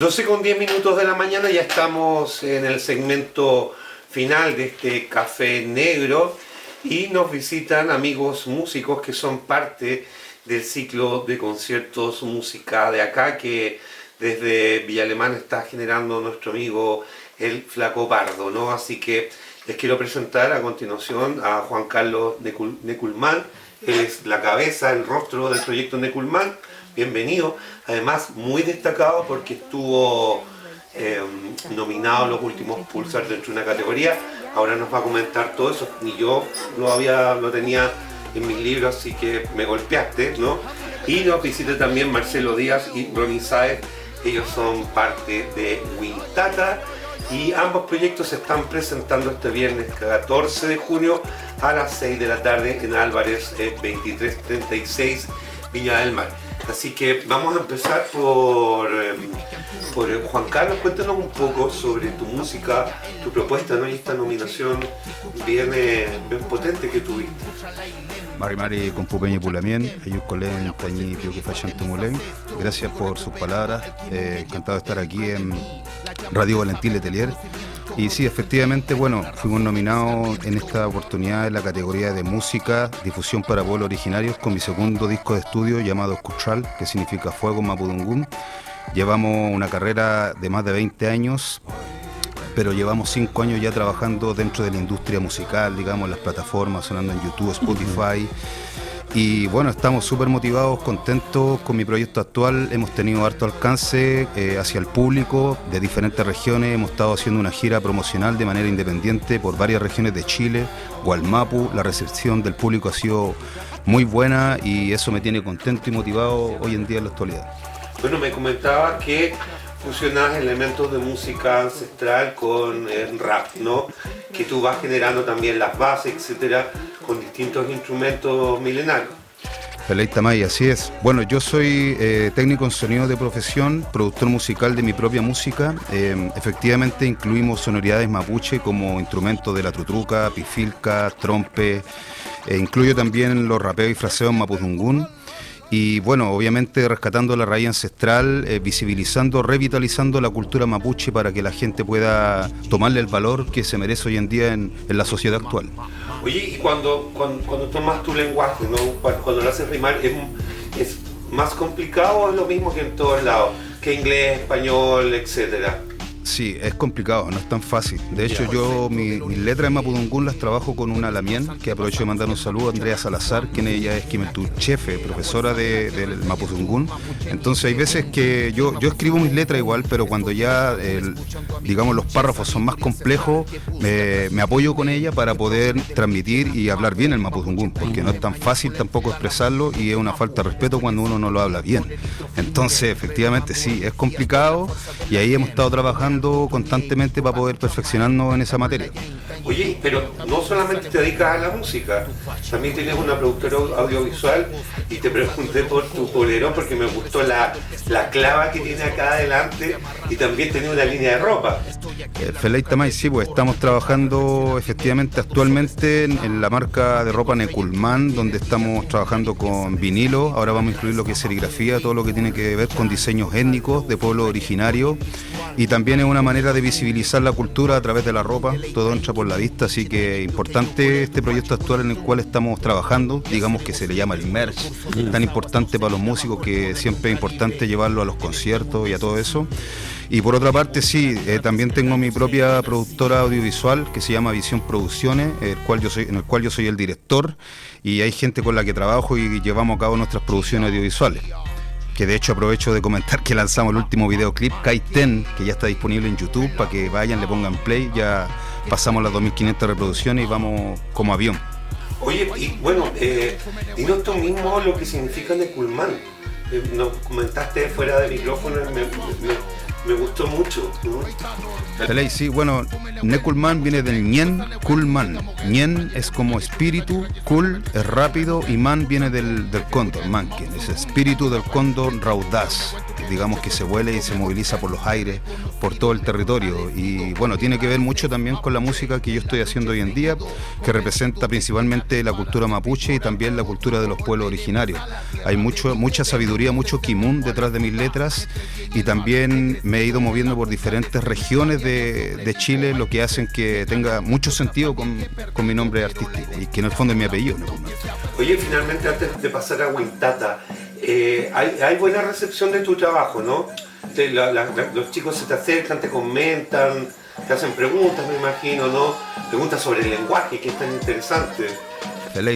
12:10 de la mañana, ya estamos en el segmento final de este café negro y nos visitan amigos músicos que son parte del ciclo de conciertos música de acá que desde Villa Alemana está generando nuestro amigo el Flaco Pardo, ¿no? Así que les quiero presentar a continuación a Juan Carlos Necculman. Él es la cabeza, el rostro del proyecto Necculman. Bienvenido, además muy destacado porque estuvo nominado en los últimos Pulsar dentro de una categoría. Ahora nos va a comentar todo eso, ni yo lo tenía en mis libros, así que me golpeaste, ¿no? Y nos visita también Marcelo Díaz y Ronnie Saez, ellos son parte de Wintata y ambos proyectos se están presentando este viernes 14 de junio a las 6 de la tarde en Álvarez 2336 Viña del Mar. Así que vamos a empezar por Juan Carlos. Cuéntanos un poco sobre tu música, tu propuesta, ¿no? Y esta nominación bien potente que tuviste. Mari Compupeñi Pulamien, Ayucolén, Tañi Pioque Fachantumulén. Gracias por sus palabras. Encantado de estar aquí en Radio Valentín Letelier. Y sí, efectivamente, bueno, fuimos nominados en esta oportunidad en la categoría de música, difusión para pueblos originarios, con mi segundo disco de estudio llamado Escuchal, que significa fuego en mapudungún. Llevamos una carrera de más de 20 años, pero llevamos 5 años ya trabajando dentro de la industria musical, digamos, en las plataformas, sonando en YouTube, Spotify. Y bueno, estamos súper motivados, contentos con mi proyecto actual. Hemos tenido harto alcance hacia el público de diferentes regiones. Hemos estado haciendo una gira promocional de manera independiente por varias regiones de Chile, Gualmapu. La recepción del público ha sido muy buena y eso me tiene contento y motivado hoy en día en la actualidad. Bueno, me comentabas que fusionas elementos de música ancestral con rap, ¿no? Que tú vas generando también las bases, etcétera, con distintos instrumentos milenarios. Feleita May, así es. Bueno, yo soy técnico en sonido de profesión, productor musical de mi propia música. Efectivamente incluimos sonoridades mapuche como instrumentos de la trutruca, pifilca, trompe. Incluyo también los rapeos y fraseos mapudungún. Y bueno, obviamente rescatando la raíz ancestral, visibilizando, revitalizando la cultura mapuche para que la gente pueda tomarle el valor que se merece hoy en día en la sociedad actual. Oye, y cuando tomas tu lenguaje, ¿no? Cuando lo haces rimar, ¿es más complicado o es lo mismo que en todos lados? Que inglés, español, etcétera. Sí, es complicado, no es tan fácil. De hecho, yo mis letras en mapudungún las trabajo con una lamien, que aprovecho de mandar un saludo a Andrea Salazar, quien ella es Chefe, profesora del mapudungún. Entonces hay veces que yo escribo mis letras igual, pero cuando ya, digamos, los párrafos son más complejos, me apoyo con ella para poder transmitir y hablar bien el mapudungún, porque no es tan fácil tampoco expresarlo y es una falta de respeto cuando uno no lo habla bien. Entonces, efectivamente, sí, es complicado y ahí hemos estado trabajando constantemente para poder perfeccionarnos en esa materia. Oye, pero no solamente te dedicas a la música, también tienes una productora audiovisual y te pregunté por tu polerón porque me gustó la clava que tiene acá adelante y también tenés una línea de ropa. Feleita May, sí, pues estamos trabajando efectivamente actualmente en la marca de ropa Necculman, donde estamos trabajando con vinilo. Ahora vamos a incluir lo que es serigrafía, todo lo que tiene que ver con diseños étnicos de pueblos originarios, y también es una manera de visibilizar la cultura a través de la ropa. Todo entra por la vista, así que importante este proyecto actual en el cual estamos trabajando, digamos que se le llama el merch, tan importante para los músicos que siempre es importante llevarlo a los conciertos y a todo eso. Y por otra parte, sí, también tengo mi propia productora audiovisual que se llama Visión Producciones, en el cual yo soy el director, y hay gente con la que trabajo y llevamos a cabo nuestras producciones audiovisuales. Que de hecho aprovecho de comentar que lanzamos el último videoclip, Kaiten, que ya está disponible en YouTube, para que vayan, le pongan play. Ya pasamos las 2500 reproducciones y vamos como avión. Oye, y bueno, dinos tú mismo lo que significa Necculman. Nos comentaste fuera de micrófono, me gustó mucho, ¿no? Sí, bueno, Necculman viene del ñen, kulman. Ñen es como espíritu, kul es rápido y man viene del cóndor, manquen, es espíritu del cóndor raudaz. digamos, que se vuela y se moviliza por los aires, por todo el territorio. Y bueno, tiene que ver mucho también con la música que yo estoy haciendo hoy en día, que representa principalmente la cultura mapuche y también la cultura de los pueblos originarios. Hay mucha sabiduría, mucho kimun detrás de mis letras, y también me he ido moviendo por diferentes regiones de Chile, lo que hacen que tenga mucho sentido con mi nombre artístico y que en el fondo es mi apellido, ¿no? Oye, finalmente antes de pasar a Huintata, hay buena recepción de tu trabajo, ¿no? Los chicos se te acercan, te comentan, te hacen preguntas, me imagino, ¿no? Preguntas sobre el lenguaje, que es tan interesante.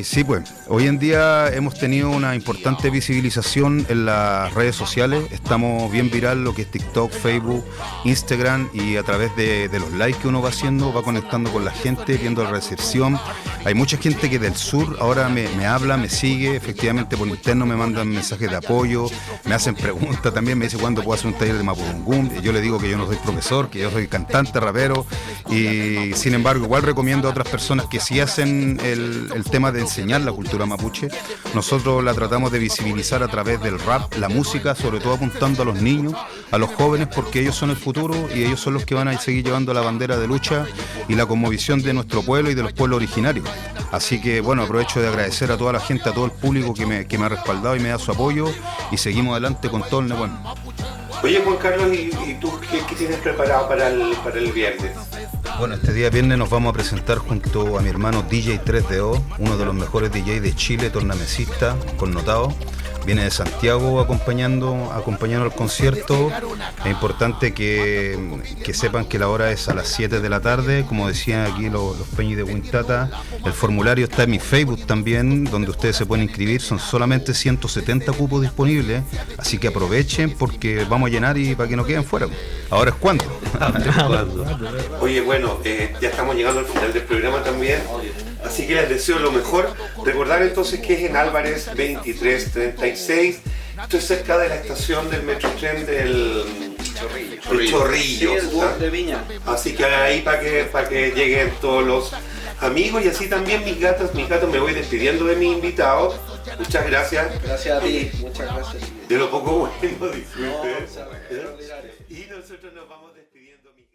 Sí, pues. Hoy en día hemos tenido una importante visibilización en las redes sociales. Estamos bien viral lo que es TikTok, Facebook, Instagram, y a través de los likes que uno va haciendo, va conectando con la gente, viendo la recepción. Hay mucha gente que del sur ahora me habla, me sigue, efectivamente por interno me mandan mensajes de apoyo, me hacen preguntas también, me dicen cuándo puedo hacer un taller de mapudungún. Yo le digo que yo no soy profesor, que yo soy cantante, rapero, y sin embargo igual recomiendo a otras personas que sí hacen el tema de enseñar la cultura mapuche. Nosotros la tratamos de visibilizar a través del rap, la música, sobre todo apuntando a los niños, a los jóvenes, porque ellos son el futuro y ellos son los que van a seguir llevando la bandera de lucha y la cosmovisión de nuestro pueblo y de los pueblos originarios. Así que bueno, aprovecho de agradecer a toda la gente, a todo el público que me ha respaldado y me da su apoyo, y seguimos adelante con todo el negocio. Oye, Juan Carlos, ¿y tú qué tienes preparado para el viernes? Bueno, este día viernes nos vamos a presentar junto a mi hermano DJ 3DO, uno de los mejores DJs de Chile, tornamesista, connotado. Viene de Santiago acompañando al concierto. Es importante que sepan que la hora es a las 7 de la tarde, como decían aquí los peñis de Huintata. El formulario está en mi Facebook también, donde ustedes se pueden inscribir. Son solamente 170 cupos disponibles, así que aprovechen porque vamos a llenar y para que no queden fuera. Ahora es cuando. Oye, bueno, ya estamos llegando al final del programa también, así que les deseo lo mejor. Recordar entonces que es en Álvarez 2336, esto es cerca de la estación del Metrotren del Chorrillos, de Viña. Así que ahí para que lleguen todos los amigos, y así también mis gatos, me voy despidiendo de mis invitados. Muchas gracias. Gracias a ti, muchas gracias. De lo poco bueno, disfruten. Y nosotros nos vamos despidiendo, mis